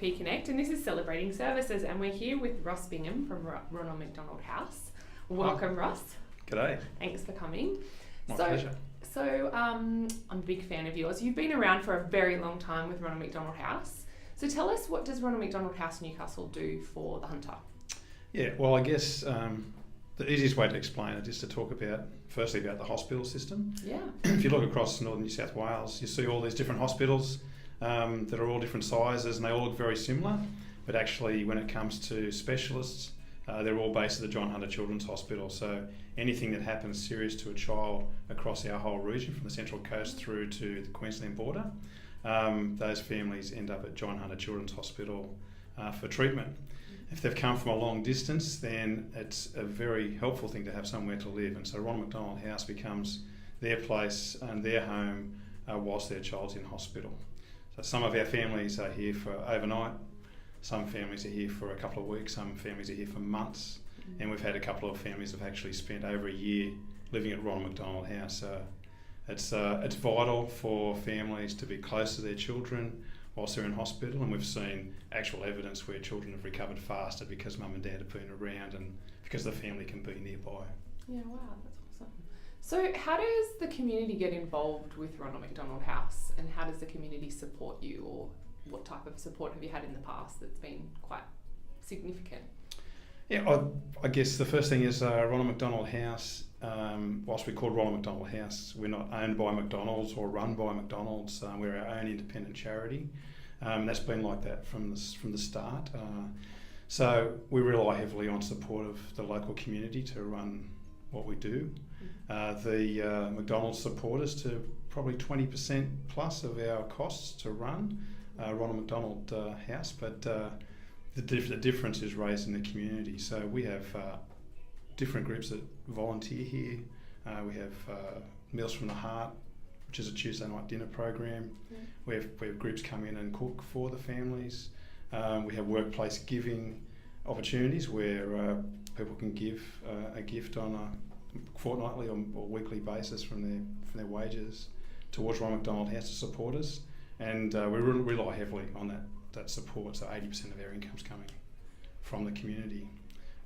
MSW Connect, and this is Celebrating Services, and we're here with Ross Bingham from Ronald McDonald House. Welcome, Ross. G'day. Thanks for coming. My pleasure. So I'm a big fan of yours. You've been around for a very long time with Ronald McDonald House. So tell us, what does Ronald McDonald House Newcastle do for the hunter? Yeah, well, I guess the easiest way to explain it is to talk firstly about the hospital system. Yeah. If you look across northern New South Wales, you see all these different hospitals that are all different sizes, and they all look very similar. But actually, when it comes to specialists, they're all based at the John Hunter Children's Hospital. So anything that happens serious to a child across our whole region, from the Central Coast through to the Queensland border, those families end up at John Hunter Children's Hospital for treatment. If they've come from a long distance, then it's a very helpful thing to have somewhere to live. And so Ronald McDonald House becomes their place and their home whilst their child's in hospital. So some of our families are here for overnight, some families are here for a couple of weeks, some families are here for months, and we've had a couple of families that have actually spent over a year living at Ronald McDonald House. It's vital for families to be close to their children whilst they're in hospital, and we've seen actual evidence where children have recovered faster because mum and dad have been around and because the family can be nearby. Yeah, wow, that's awesome. So how does the community get involved with Ronald McDonald House, and how does the community support you, or what type of support have you had in the past that's been quite significant? Yeah, I guess the first thing is Ronald McDonald House, whilst we're called Ronald McDonald House, we're not owned by McDonald's or run by McDonald's. We're our own independent charity. That's been like that from the start. So we rely heavily on support of the local community to run what we do. The McDonald's support us to probably 20% plus of our costs to run Ronald McDonald House, but the difference is raised in the community. So we have different groups that volunteer here. We have Meals from the Heart, which is a Tuesday night dinner program. Yeah. We have groups come in and cook for the families. We have workplace giving opportunities where people can give a gift on a fortnightly or weekly basis from their wages towards Ronald McDonald House to support us. And we rely heavily on that support, so 80% of our income's coming from the community.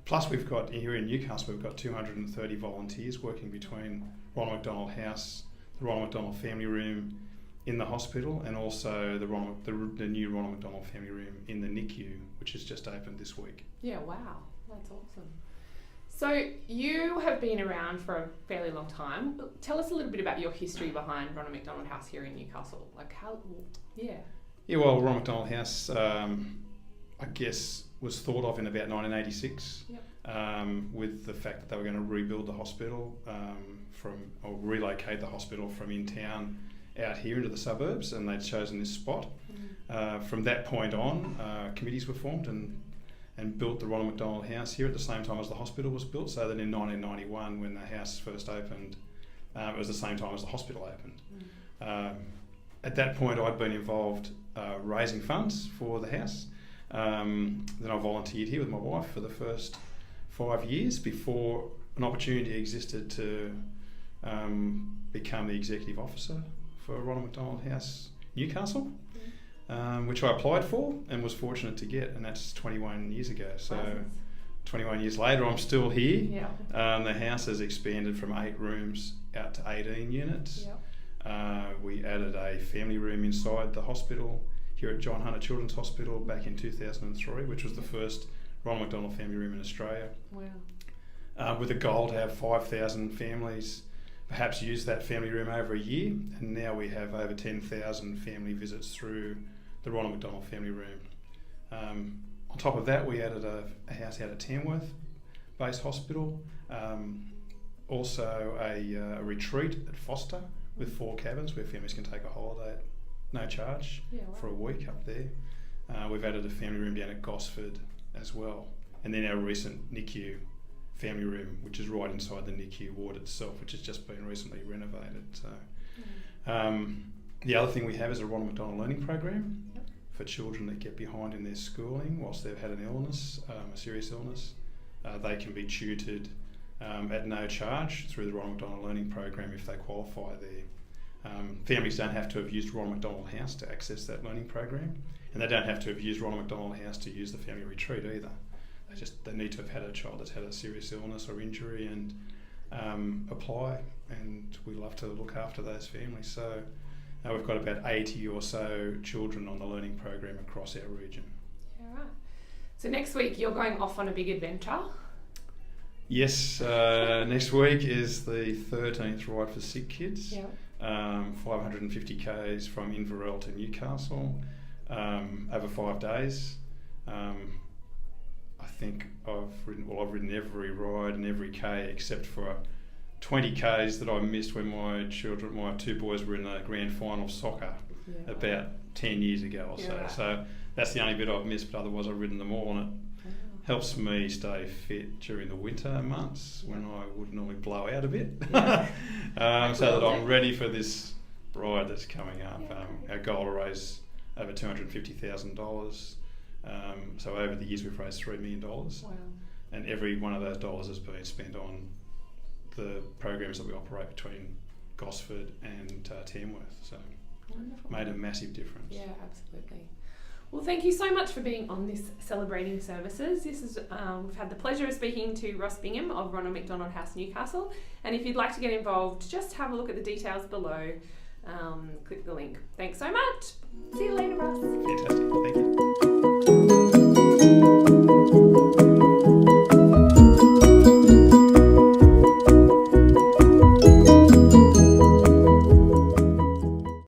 Plus we've got, here in Newcastle, we've got 230 volunteers working between Ronald McDonald House, the Ronald McDonald Family Room in the hospital, and also the new Ronald McDonald Family Room in the NICU, which has just opened this week. Yeah, wow, that's awesome. So you have been around for a fairly long time. Tell us a little bit about your history behind Ronald McDonald House here in Newcastle. Yeah, well, Ronald McDonald House, I guess, was thought of in about 1986. Yep. With the fact that they were going to rebuild the hospital or relocate the hospital from in town out here into the suburbs, and they'd chosen this spot. From that point on, committees were formed and built the Ronald McDonald House here at the same time as the hospital was built, so that in 1991, when the house first opened, it was the same time as the hospital opened. At that point, I'd been involved raising funds for the house. Then I volunteered here with my wife for the first 5 years before an opportunity existed to become the executive officer for Ronald McDonald House Newcastle, which I applied for and was fortunate to get, and that's 21 years ago. So 21 years later, I'm still here. Yeah. The house has expanded from 8 rooms out to 18 units. Yeah. We added a family room inside the hospital here at John Hunter Children's Hospital back in 2003, which was the first Ronald McDonald family room in Australia. Wow. With a goal to have 5,000 families perhaps use that family room over a year, and now we have over 10,000 family visits through the Ronald McDonald family room. On top of that, we added a house out at Tamworth Base Hospital, also a retreat at Foster with 4 cabins where families can take a holiday at no charge for a week up there. We've added a family room down at Gosford as well, and then our recent NICU family room, which is right inside the NICU ward itself, which has just been recently renovated. So, the other thing we have is a Ronald McDonald Learning Program for children that get behind in their schooling whilst they've had an illness, a serious illness. They can be tutored at no charge through the Ronald McDonald Learning Program if they qualify there. Families don't have to have used Ronald McDonald House to access that learning program, And they don't have to have used Ronald McDonald House to use the family retreat either. They need to have had a child that's had a serious illness or injury and apply, and we love to look after those families. So we've got about 80 or so children on the learning program across our region. Yeah, right. So next week you're going off on a big adventure. Yes, next week is the 13th ride for sick kids. Yeah. 550 k's from Inverell to Newcastle over 5 days. I think I've ridden every ride and every K except for 20 Ks that I missed when my two boys were in the grand final of soccer about 10 years ago or so. Right. So that's the only bit I've missed, but otherwise I've ridden them all, and it helps me stay fit during the winter months when I would normally blow out a bit. So that I'm ready for this ride that's coming up. Our goal to raise over $250,000. So over the years we've raised $3 million. Wow. And every one of those dollars has been spent on the programs that we operate between Gosford and Tamworth. So wonderful. Made a massive difference. Yeah, absolutely. Well, thank you so much for being on this Celebrating Services. This is we've had the pleasure of speaking to Ross Bingham of Ronald McDonald House, Newcastle. And if you'd like to get involved, just have a look at the details below. Click the link. Thanks so much. See you later, Ross.